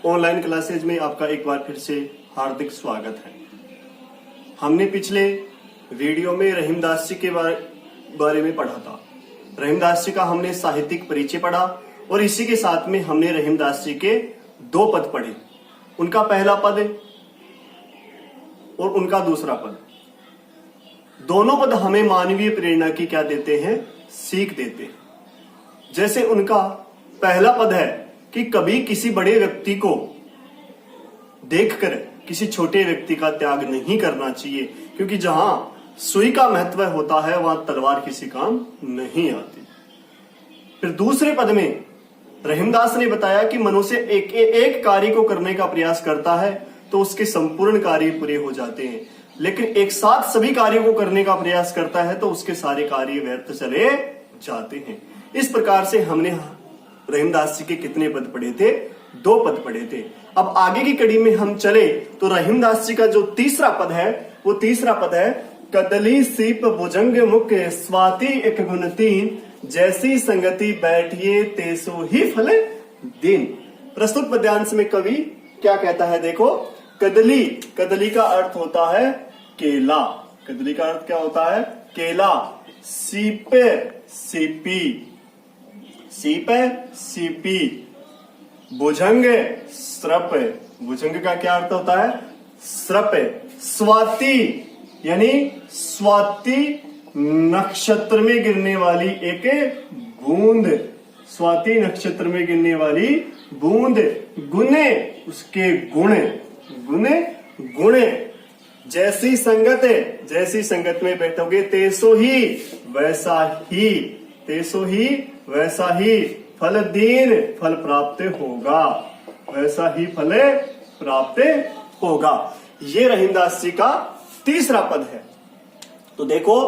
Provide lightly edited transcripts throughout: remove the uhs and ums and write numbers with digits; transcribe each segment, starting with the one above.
Online classes में आपका एक बार फिर से हार्दिक स्वागत है। हमने पिछले वीडियो में रहीमदास जी के बारे में पढ़ा था। रहीमदास जी का हमने साहित्यिक परिचय पढ़ा और इसी के साथ में हमने रहीमदास जी के दो पद पढ़े, उनका पहला पद और उनका दूसरा पद। दोनों पद हमें मानवीय प्रेरणा की क्या देते हैं, सीख देते हैं। जैसे उनका पहला पद है कि कभी किसी बड़े व्यक्ति को देखकर किसी छोटे व्यक्ति का त्याग नहीं करना चाहिए, क्योंकि जहां सुई का महत्व होता है वहां तलवार किसी काम नहीं आती। फिर दूसरे पद में रहीमदास ने बताया कि मनुष्य एक कार्य को करने का प्रयास करता है तो उसके संपूर्ण कार्य पूरे हो जाते हैं, लेकिन एक साथ सभी कार्यों को करने का प्रयास करता है तो उसके सारे कार्य व्यर्थ चले जाते हैं। इस प्रकार से हमने रहीमदास जी के कितने पद पढ़े थे, दो पद पढ़े थे। अब आगे की कड़ी में हम चले तो रहीमदास जी का जो तीसरा पद है वो तीसरा पद है, कदली सीप भुजंग मुख स्वाति एक गुण तीन, जैसी संगति बैठिए तेसो ही फल दिन। प्रस्तुत पद्यांश में कवि क्या कहता है, देखो। कदली, कदली का अर्थ होता है केला। कदली का अर्थ क्या होता है, केला। सीपे, सीपी, सीपे सीपी। भुजंग, स्रप, भुजंग का क्या अर्थ होता है, स्रप। स्वाति यानी स्वाति नक्षत्र में गिरने वाली एक बूंद, स्वाति नक्षत्र में गिरने वाली बूंद। गुने, उसके गुण, गुने गुण। जैसी संगत, जैसी संगत में बैठोगे तेसो ही वैसा ही, तेसो ही वैसा ही फल दीन, फल प्राप्त होगा, वैसा ही फल प्राप्त होगा। ये रहीमदास जी का तीसरा पद है। तो देखो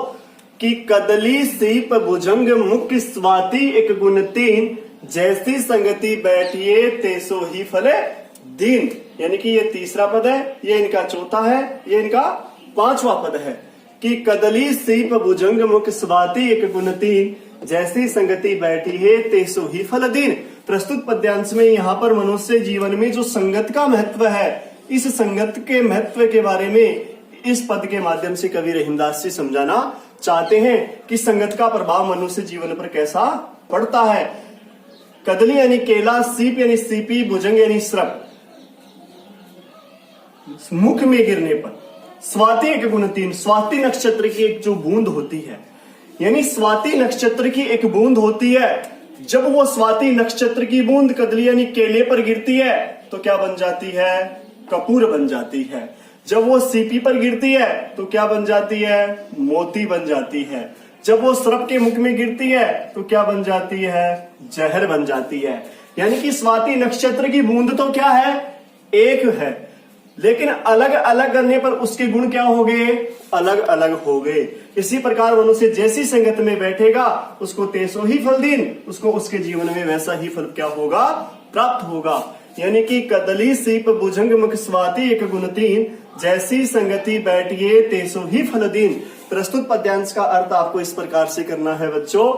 कि कदली सीप भुजंग मुख स्वाति एक गुण तीन, जैसी संगति बैठिए तेसो ही फल दीन। यानी कि ये तीसरा पद है, ये इनका चौथा है, ये इनका पांचवा पद है कि कदली सीप भुजंग मुख स्वाति एक गुण तीन, जैसी संगति बैठी है तेसो ही फल दीन। प्रस्तुत पद्यांश में यहाँ पर मनुष्य जीवन में जो संगत का महत्व है, इस संगत के महत्व के बारे में इस पद के माध्यम से कवि रहीमदास जी समझाना चाहते हैं कि संगत का प्रभाव मनुष्य जीवन पर कैसा पड़ता है। कदली यानी केला, सीप यानी सीपी, भुजंग यानी स्रप, मुख में गिरने पर। स्वाति एक गुण तीन, स्वाति नक्षत्र की एक जो बूंद होती है, यानी स्वाति नक्षत्र की एक बूंद होती है। जब वो स्वाति नक्षत्र की बूंद कदली यानी केले पर गिरती है तो क्या बन जाती है, कपूर बन जाती है। जब वो सीपी पर गिरती है तो क्या बन जाती है, मोती बन जाती है। जब वो सर्प के मुख में गिरती है तो क्या बन जाती है, जहर बन जाती है। यानी कि स्वाति नक्षत्र की बूंद तो क्या है, एक है, लेकिन अलग अलग करने पर उसके गुण क्या हो गए, अलग अलग हो गए। इसी प्रकार मनुष्य जैसी संगत में बैठेगा उसको तेसो ही फल दीन, उसको उसके जीवन में वैसा ही फल क्या होगा, प्राप्त होगा। यानी कि कदली सीप भुजंग मुख स्वाति एक गुण तीन, जैसी संगति बैठिए तेसो ही फल दीन। प्रस्तुत पद्यांश का अर्थ आपको इस प्रकार से करना है बच्चों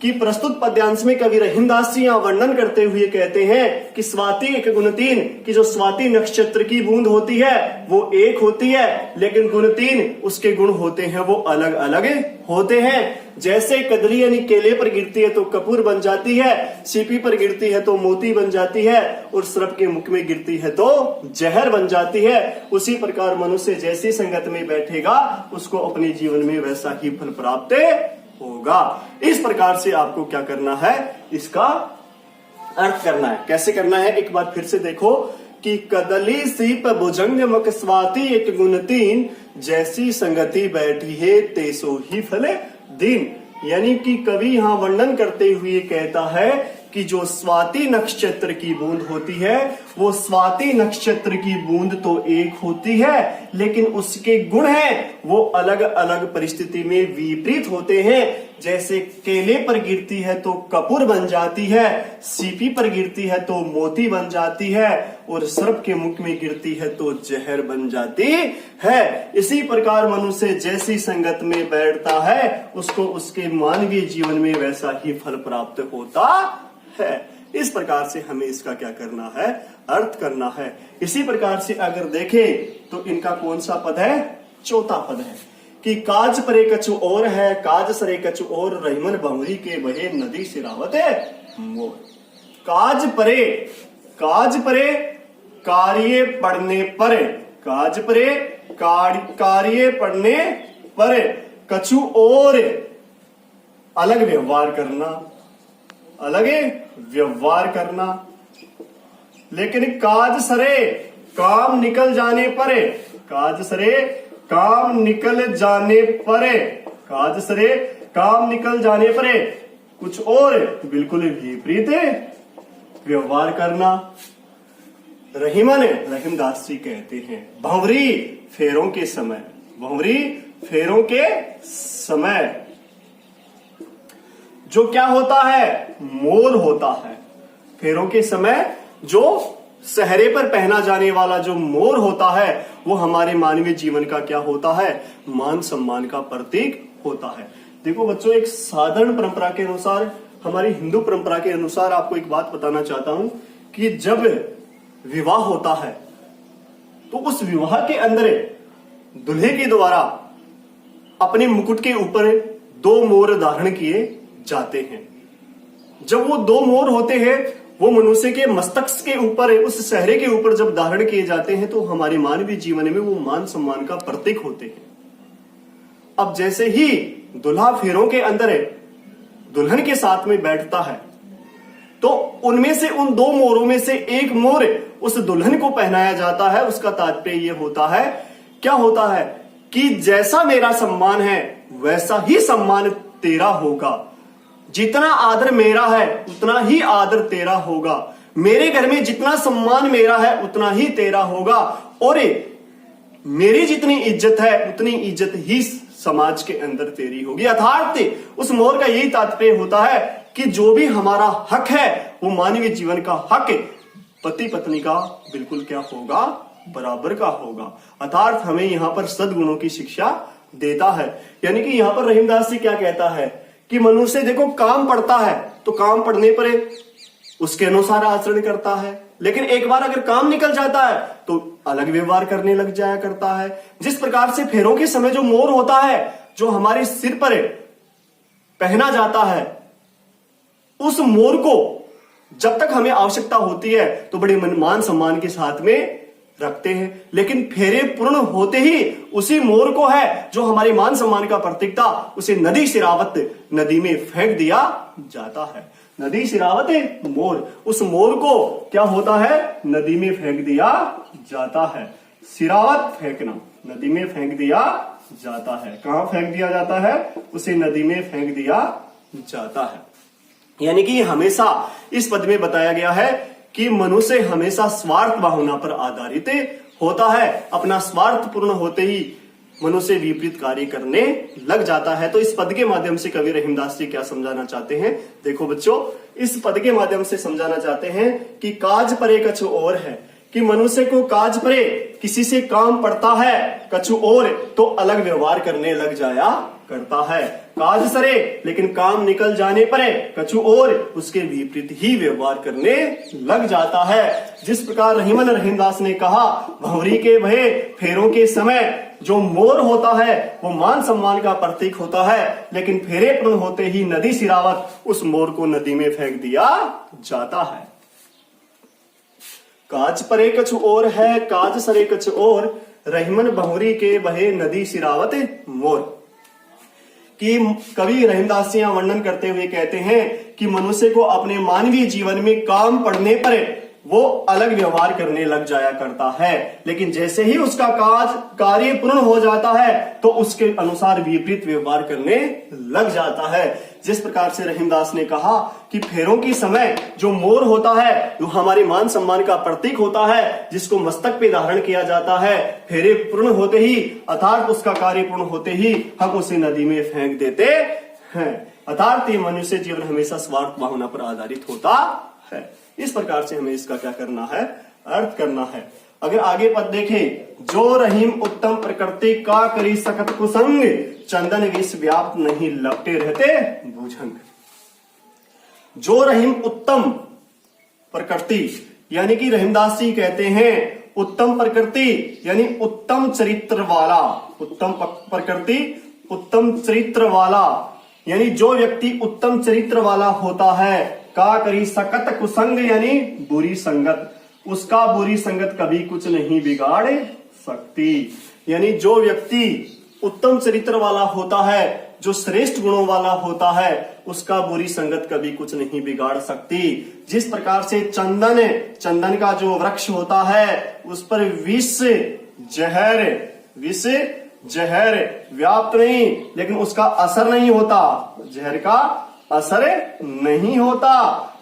कि प्रस्तुत पद्यांश में कवि रहीमदास जी यहाँ वर्णन करते हुए कहते हैं कि स्वाति एक गुण तीन, कि जो स्वाति नक्षत्र की बूंद होती है वो एक होती है, लेकिन गुण तीन, उसके गुण होते हैं वो अलग अलग होते हैं। जैसे कदली यानी केले पर गिरती है तो कपूर बन जाती है, सीपी पर गिरती है तो मोती बन जाती है, और सर्प के मुख में गिरती है तो जहर बन जाती है। उसी प्रकार मनुष्य जैसी संगत में बैठेगा उसको अपने जीवन में वैसा ही फल प्राप्त होगा। इस प्रकार से आपको क्या करना है, इसका अर्थ करना है। कैसे करना है, एक बार फिर से देखो कि कदली सीप भुजंग मुख स्वाति एक गुण तीन, जैसी संगति बैठी है तेसो ही फल दीन। यानी कि कवि यहाँ वर्णन करते हुए कहता है कि जो स्वाति नक्षत्र की बूंद होती है वो स्वाति नक्षत्र की बूंद तो एक होती है, लेकिन उसके गुण हैं वो अलग अलग परिस्थिति में विपरीत होते हैं। जैसे केले पर गिरती है तो कपूर बन जाती है, सीपी पर गिरती है तो मोती बन जाती है, और सर्प के मुख में गिरती है तो जहर बन जाती है। इसी प्रकार मनुष्य जैसी संगत में बैठता है उसको उसके मानवीय जीवन में वैसा ही फल प्राप्त होता है। इस प्रकार से हमें इसका क्या करना है, अर्थ करना है। इसी प्रकार से अगर देखें तो इनका कौन सा पद है, चौथा पद है कि काज परे कछु और है, काज सरे कछु और, रहीमन भंवरी के बहे नदी सिरावत मोर। काज परे, काज परे कार्य पढ़ने पर, काज परे कार्य पढ़ने पर, कछु और अलग व्यवहार करना, अलग व्यवहार करना। लेकिन काज सरे काम निकल जाने पर, काज सरे काम निकल जाने पर, काज सरे काम निकल जाने पर कुछ और बिल्कुल विपरीत व्यवहार करना। रहीमन रहीमदास जी कहते हैं भंवरी फेरों के समय, भंवरी फेरों के समय जो क्या होता है, मोर होता है। फेरों के समय जो सहरे पर पहना जाने वाला जो मोर होता है वो हमारे मानवीय जीवन का क्या होता है, मान सम्मान का प्रतीक होता है। देखो बच्चों, एक साधारण परंपरा के अनुसार, हमारी हिंदू परंपरा के अनुसार आपको एक बात बताना चाहता हूं कि जब विवाह होता है तो उस विवाह के अंदर दुल्हे के द्वारा अपने मुकुट के ऊपर 2 मोर धारण किए जाते हैं। जब वो 2 मोर होते हैं वो मनुष्य के मस्तक के ऊपर, उस सहरे के ऊपर जब धारण किए जाते हैं तो हमारे मानवीय जीवन में वो मान सम्मान का प्रतीक होते हैं। अब जैसे ही दुल्हा फेरों के अंदर दुल्हन के साथ में बैठता है तो उनमें से, उन 2 मोरों में से एक मोर उस दुल्हन को पहनाया जाता है। उसका तात्पर्य ये होता है, क्या होता है कि जैसा मेरा सम्मान है वैसा ही सम्मान तेरा होगा, जितना आदर मेरा है उतना ही आदर तेरा होगा, मेरे घर में जितना सम्मान मेरा है उतना ही तेरा होगा, और मेरी जितनी इज्जत है उतनी इज्जत ही समाज के अंदर तेरी होगी। अर्थात उस मोर का यही तात्पर्य होता है कि जो भी हमारा हक है वो मानवीय जीवन का हक पति पत्नी का बिल्कुल क्या होगा, बराबर का होगा। अर्थात हमें यहां पर सद्गुणों की शिक्षा देता है। यानी कि यहां पर रहीमदास जी क्या कहता है कि मनुष्य देखो काम पड़ता है तो काम पड़ने पर उसके अनुसार आचरण करता है, लेकिन एक बार अगर काम निकल जाता है तो अलग व्यवहार करने लग जाया करता है। जिस प्रकार से फेरों के समय जो मोर होता है जो हमारे सिर पर पहना जाता है, उस मोर को जब तक हमें आवश्यकता होती है तो बड़े मान सम्मान के साथ में रखते हैं, लेकिन फेरे पूर्ण होते ही उसी मोर को है जो हमारे मान सम्मान का प्रतीक था उसे नदी सिरावत नदी में फेंक दिया जाता है। नदी सिरावत मोर, उस मोर को क्या होता है, नदी में फेंक दिया जाता है। सिरावत फेंकना, नदी में फेंक दिया जाता है। कहां फेंक दिया जाता है, उसे नदी में फेंक दिया जाता है। यानी कि हमेशा इस पद में बताया गया है कि मनुष्य हमेशा स्वार्थ भावना पर आधारित होता है। अपना स्वार्थ पूर्ण होते ही मनुष्य विपरीत कार्य करने लग जाता है। तो इस पद के माध्यम से कवि रहीमदास जी क्या समझाना चाहते हैं, देखो बच्चों, इस पद के माध्यम से समझाना चाहते हैं कि काज परे कछु और है, कि मनुष्य को काज परे किसी से काम पड़ता है, कछु और तो अलग व्यवहार करने लग जाया करता है। काज सरे लेकिन काम निकल जाने पर कछु और उसके विपरीत ही व्यवहार करने लग जाता है। जिस प्रकार रहीमन रहीमदास ने कहा भंवरी के भय फेरों के समय जो मोर होता है वो मान सम्मान का प्रतीक होता है, लेकिन फेरे पूर्ण होते ही नदी सिरावत उस मोर को नदी में फेंक दिया जाता है। काज परे कछु और है, काज सरे कछु और, रहीमन भंवरी के बहे नदी सिरावत मोर। कि कवि रहीमदास जी वर्णन करते हुए कहते हैं कि मनुष्य को अपने मानवीय जीवन में काम पड़ने पर वो अलग व्यवहार करने लग जाया करता है, लेकिन जैसे ही उसका कार्य पूर्ण हो जाता है तो उसके अनुसार विपरीत व्यवहार करने लग जाता है। जिस प्रकार से रहीमदास ने कहा कि फेरों के समय जो मोर होता है वो हमारे मान सम्मान का प्रतीक होता है, जिसको मस्तक पे धारण किया जाता है। फेरे पूर्ण होते ही अर्थात उसका कार्य पूर्ण होते ही हम उसे नदी में फेंक देते हैं। अर्थात ये मनुष्य जीवन हमेशा स्वार्थ भावना पर आधारित होता है। इस प्रकार से हमें इसका क्या करना है, अर्थ करना है। अगर आगे पद देखें, जो रहीम उत्तम प्रकृति का करी सकत कुसंग, चंदन विष व्याप्त नहीं लपटे रहते भुजंग। जो रहीम उत्तम प्रकृति, यानी कि रहीमदास जी कहते हैं उत्तम प्रकृति यानी उत्तम चरित्र वाला, उत्तम प्रकृति उत्तम चरित्र वाला, यानी जो व्यक्ति उत्तम चरित्र वाला होता है, का करी सकत कुसंग यानी बुरी संगत, उसका बुरी संगत कभी कुछ नहीं बिगाड़ सकती। यानी जो व्यक्ति उत्तम चरित्र वाला होता है, जो श्रेष्ठ गुणों वाला होता है, उसका बुरी संगत कभी कुछ नहीं बिगाड़ सकती। जिस प्रकार से चंदन का जो वृक्ष होता है उस पर विष जहर व्याप्त नहीं, लेकिन उसका असर नहीं होता, जहर का असर नहीं होता,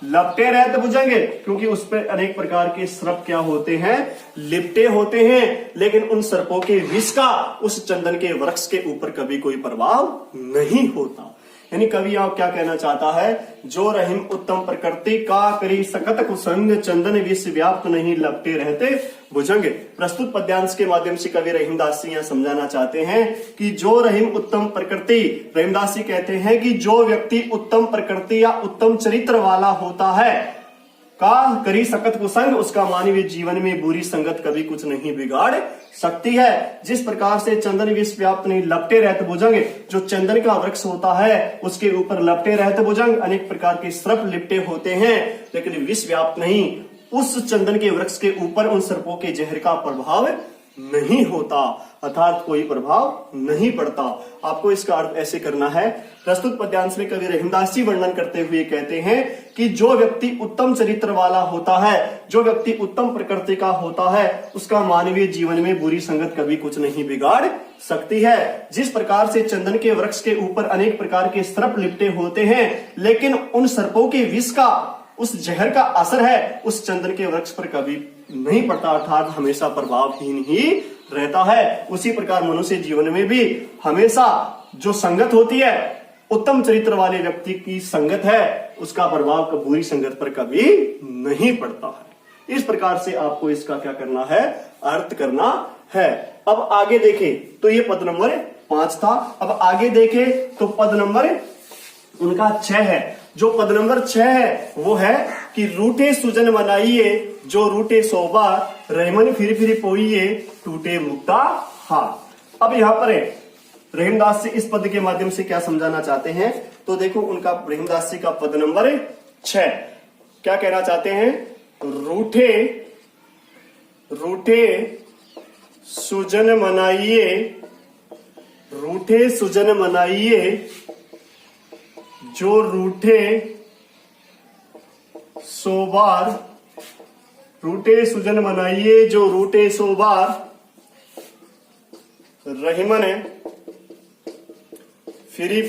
लपटे रहते बुझेंगे, क्योंकि उस पर अनेक प्रकार के सर्प क्या होते हैं, लिपटे होते हैं, लेकिन उन सर्पों के विष का उस चंदन के वृक्ष के ऊपर कभी कोई प्रभाव नहीं होता। यानी कवि आप क्या कहना चाहता है, जो रहीम उत्तम प्रकृति का करी सकत कुसंग, चंदन विष व्याप्त नहीं लपटे रहते भुजंग। प्रस्तुत पद्यांश के माध्यम से कवि रहीमदास जी यहाँ समझाना चाहते हैं कि जो रहीम उत्तम प्रकृति, रहीमदास जी कहते हैं कि जो व्यक्ति उत्तम प्रकृति या उत्तम चरित्र वाला होता है, का करी सकत कुसंग, उसका मानवीय जीवन में बुरी संगत कभी कुछ नहीं बिगाड़ सकती है। जिस प्रकार से चंदन विष व्याप्त नहीं लपटे रहते भुजंग, जो चंदन का वृक्ष होता है उसके ऊपर लपटे रहते भुजंग, अनेक प्रकार के सर्प लिपटे होते हैं, लेकिन विष व्याप्त नहीं, उस चंदन के वृक्ष के ऊपर उन सर्पों के जहर का प्रभाव नहीं होता, अर्थात कोई प्रभाव नहीं पड़ता। आपको इसका अर्थ ऐसे करना है। प्रस्तुत पद्यांश में कवि रहीमदास जी वर्णन करते हुए कहते हैं कि जो व्यक्ति उत्तम चरित्र वाला होता है, जो व्यक्ति उत्तम प्रकृति का होता है, उसका मानवीय जीवन में बुरी संगत कभी कुछ नहीं बिगाड़ सकती है। जिस प्रकार से चंदन के वृक्ष के ऊपर अनेक प्रकार के सर्प लिपटे होते हैं, लेकिन उन सर्पों के विष का, उस जहर का असर है उस चंदन के वृक्ष पर कभी नहीं पड़ता, अर्थात हमेशा प्रभावहीन ही रहता है। उसी प्रकार मनुष्य जीवन में भी हमेशा जो संगत होती है, उत्तम चरित्र वाले व्यक्ति की संगत है, उसका प्रभाव बुरी संगत पर कभी नहीं पड़ता है। इस प्रकार से आपको इसका क्या करना है, अर्थ करना है। अब आगे देखें तो ये पद नंबर 5 था। अब आगे देखें तो पद नंबर उनका 6 है। जो पद नंबर 6 है वो है कि रूठे सुजन मनाइए, जो रूठे सोबा रहमन फिर पोइए, टूटे मुक्ता हार। अब यहां पर रहीमदास जी इस पद के माध्यम से क्या समझाना चाहते हैं, तो देखो उनका रहीमदास जी का पद नंबर 6 क्या कहना चाहते हैं, रूठे सुजन मनाइए, रूठे सुजन मनाइए, जो रूठे सोबार, रूठे सुजन मनाइए, जो रूठे सोबार रहीमन फिरी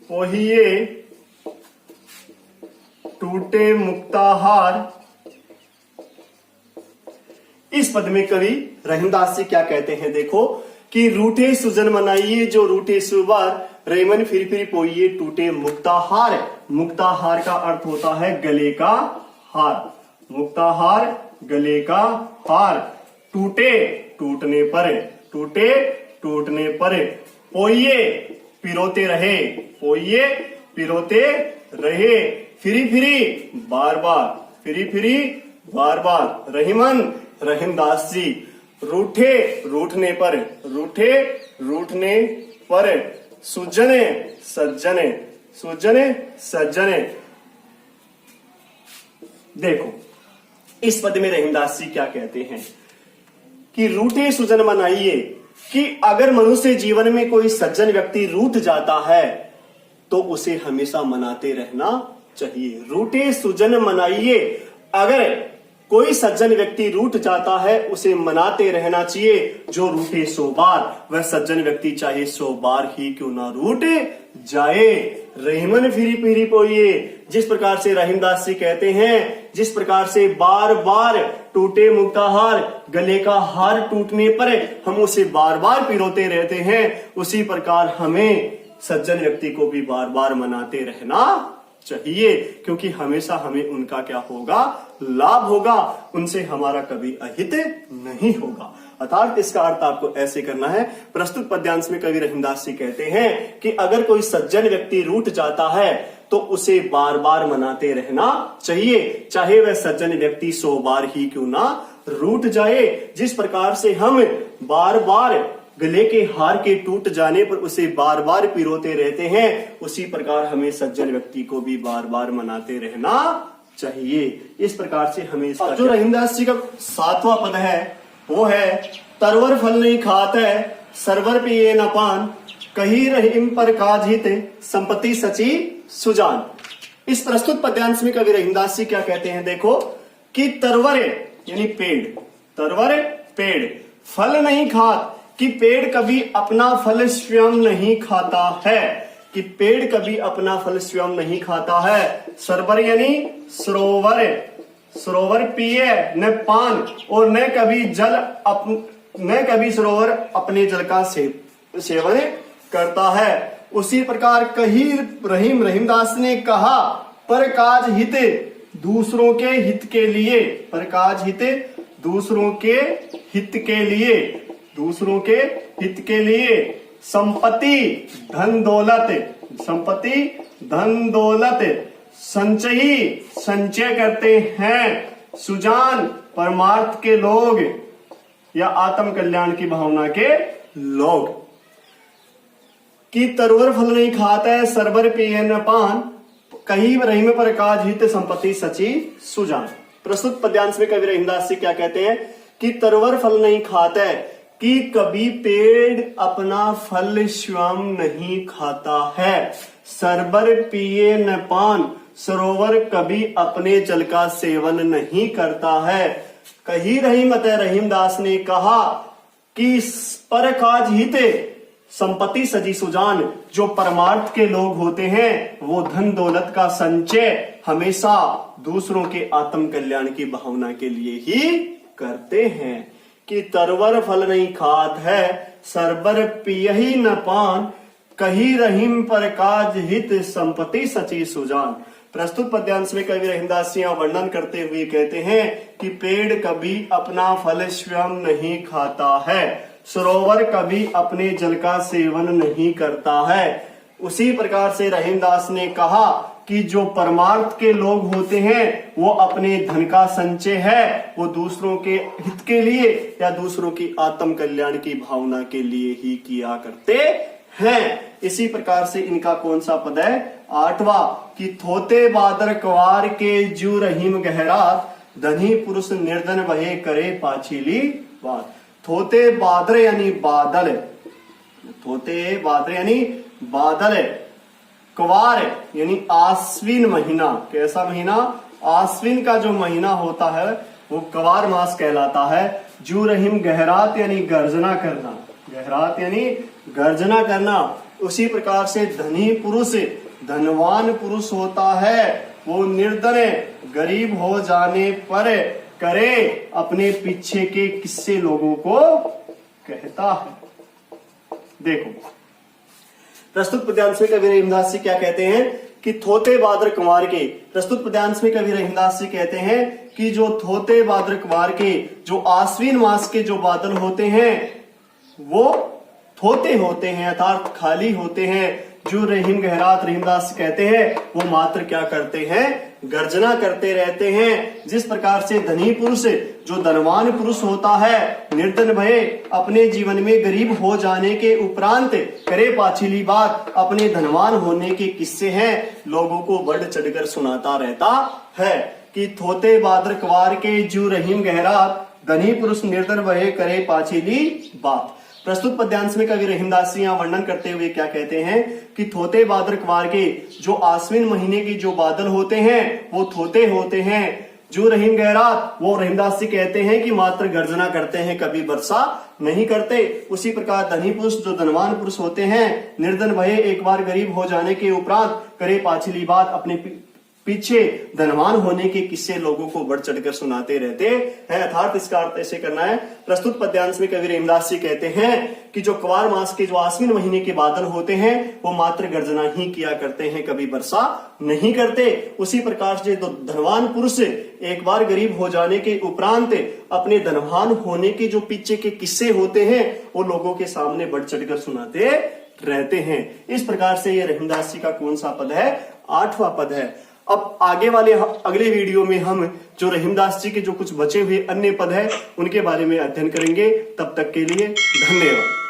पोहिए, टूटे मुक्ताहार। इस पद में कवि रहीमदास जी क्या कहते हैं, देखो कि रूठे सुजन मनाइए, जो रूठे सुबार रहीमन फिर पोइए, टूटे मुक्ताहार। मुक्ताहार का अर्थ होता है गले का हार, मुक्ताहार गले का हार। टूटे टूटने पर, टूटे टूटने पर, पोइए पिरोते रहे, पोइए पिरोते रहे, फिरी बार बार, रहीमन रहीमदास जी, रूठे रूठने पर, रूठे रूठने पर, सुजने सज्जने। देखो इस पद में रहीमदास जी क्या कहते हैं कि रूठे सुजन मनाइए, कि अगर मनुष्य जीवन में कोई सज्जन व्यक्ति रूठ जाता है तो उसे हमेशा मनाते रहना चाहिए। रूठे सुजन मनाइए, अगर कोई सज्जन व्यक्ति रूठ जाता है उसे मनाते रहना चाहिए। जो रूठे 100 बार, वह सज्जन व्यक्ति चाहे 100 बार ही क्यों ना रूठ जाए। रहीमन फिरी पोइए, जिस प्रकार से रहीमदास जी कहते हैं, जिस प्रकार से बार बार टूटे मुक्ताहार, गले का हार टूटने पर हम उसे बार बार पिरोते रहते हैं, उसी प्रकार हमें सज्जन व्यक्ति को भी बार बार मनाते रहना चाहिए, क्योंकि हमेशा हमें उनका क्या होगा, लाभ होगा, उनसे हमारा कभी अहित नहीं होगा। अर्थात इसका अर्थ आपको ऐसे करना है। प्रस्तुत पद्यांश में कवि रहीमदास जी कहते हैं कि अगर कोई सज्जन व्यक्ति रूठ जाता है तो उसे बार बार मनाते रहना चाहिए, चाहे वह सज्जन व्यक्ति 100 बार ही क्यों ना रूठ जाए। जिस प्रकार से हम बार बार गले के हार के टूट जाने पर उसे बार बार पिरोते रहते हैं, उसी प्रकार हमें सज्जन व्यक्ति को भी बार बार मनाते रहना चाहिए। इस प्रकार से हमें जो रहीमदास जी का 7वां पद है वो है तरवर फल नहीं खात है सरवर पिए न पान, कही रहीम पर काज हित संपत्ति सची सुजान। इस प्रस्तुत पद्यांश में कवि रहीमदास जी क्या कहते हैं, देखो कि तरवर यानी पेड़, तरवर पेड़, फल नहीं खात कि पेड़ कभी अपना फल स्वयं नहीं खाता है, कि पेड़ कभी अपना फल स्वयं नहीं खाता है। सरवर यानी सरोवर, सरोवर पिए न पान, और न कभी सरोवर अपने जल का सेवन करता है। उसी प्रकार कही रहीमदास ने कहा पर काज हित दूसरों के हित के लिए, पर काज हित दूसरों के हित के लिए, दूसरों के हित के लिए संपत्ति धन दौलत, संपत्ति धन दौलत संचय करते हैं सुजान परमार्थ के लोग या आत्म कल्याण की भावना के लोग। कि तरवर फल नहीं खाता है सरवर पिए न पान, कहीं रहीम पर काज हित संपत्ति सची सुजान। प्रस्तुत पद्यांश में कवि रहीमदास जी क्या कहते हैं कि तरवर फल नहीं खाता है कि कभी पेड़ अपना फल स्वयं नहीं खाता है, सरवर पिए न पान, सरोवर कभी अपने जल का सेवन नहीं करता है। कही रहीमदास ने कहा कि पर काज हित संपत्ति सजी सुजान, जो परमार्थ के लोग होते हैं वो धन दौलत का संचय हमेशा दूसरों के आत्म कल्याण की भावना के लिए ही करते हैं। कि तरवर फल नहीं खात है सरवर पियहि न पान, कही रहीम पर काज हित संपत्ति सची सुजान। प्रस्तुत पद्यांश में कवि रहीमदास जी वर्णन करते हुए कहते हैं कि पेड़ कभी अपना फल स्वयं नहीं खाता है, सरोवर कभी अपने जल का सेवन नहीं करता है। उसी प्रकार से रहीमदास ने कहा कि जो परमार्थ के लोग होते हैं वो अपने धन का संचय है वो दूसरों के हित के लिए या दूसरों की आत्म कल्याण की भावना के लिए ही किया करते हैं। इसी प्रकार से इनका कौन सा पद है, 8वां, कि थोते बादर कवार के जू रहीम गहरात, धनी पुरुष निर्धन बहे करे पाछीली बात। थोते बादर यानी बादल, थोते बादर यानी बादल, कवार यानी आश्विन महीना, कैसा महीना, आश्विन का जो महीना होता है वो कवार मास कहलाता है। जू रहीम गहरात यानी गर्जना करना, गहरात यानी गर्जना करना। उसी प्रकार से धनी पुरुष धनवान पुरुष होता है, वो निर्धन गरीब हो जाने पर करे अपने पीछे के किस्से लोगों को कहता है। देखो प्रस्तुत पद्यांश में कवि रहीमदास जी क्या कहते हैं कि थोते बादर कुंवार के, प्रस्तुत पद्यांश में कवि रहीमदास जी कहते हैं कि जो थोते बादर कुंवार के, जो आश्विन मास के जो बादल होते हैं वो थोते होते हैं अर्थात खाली होते हैं। जो रहीम गहरात रहीमदास कहते हैं वो मात्र क्या करते हैं, गर्जना करते रहते हैं। जिस प्रकार से धनी पुरुष जो धनवान पुरुष होता है निर्धन भय अपने जीवन में गरीब हो जाने के उपरांत करे पाछिली बात, अपने धनवान होने के किस्से हैं लोगों को बढ़ चढ़कर सुनाता रहता है। कि थोते बादर कवार के जू रहीम गहरात, धनी पुरुष निर्धन भय करे पाछिली बात। प्रस्तुत पद्यांश में कवि रहीमदास जी यहाँ वर्णन करते हुए क्या कहते हैं कि थोते बादर कवार के जो आश्विन महीने की जो बादल होते हैं वो थोते होते हैं। जो रहीम गहरात वो रहीमदास जी कहते हैं कि मात्र गर्जना करते हैं, कभी वर्षा नहीं करते। उसी प्रकार धनी पुरुष जो धनवान पुरुष होते हैं निर्धन भय एक बार गरीब हो जाने के उपरांत करे पाछली बात, अपने पीछे धनवान होने के किस्से लोगों को बढ़ चढ़कर सुनाते रहते हैं। अर्थात इसका अर्थ ऐसे करना है। प्रस्तुत पद्यांश में कवि रहीमदास जी कहते हैं कि जो कवार मास के जो आश्विन महीने के बादल होते हैं वो मात्र गर्जना ही किया करते हैं, कभी वर्षा नहीं करते। उसी प्रकार से जो धनवान पुरुष एक बार गरीब हो जाने के उपरांत अपने धनवान होने के जो पीछे के किस्से होते हैं वो लोगों के सामने बढ़ चढ़कर सुनाते रहते हैं। इस प्रकार से ये रहीमदास जी का कौन सा पद है? 8वां पद है। अब आगे वाले अगले वीडियो में हम जो रहीमदास जी के जो कुछ बचे हुए अन्य पद है उनके बारे में अध्ययन करेंगे। तब तक के लिए धन्यवाद।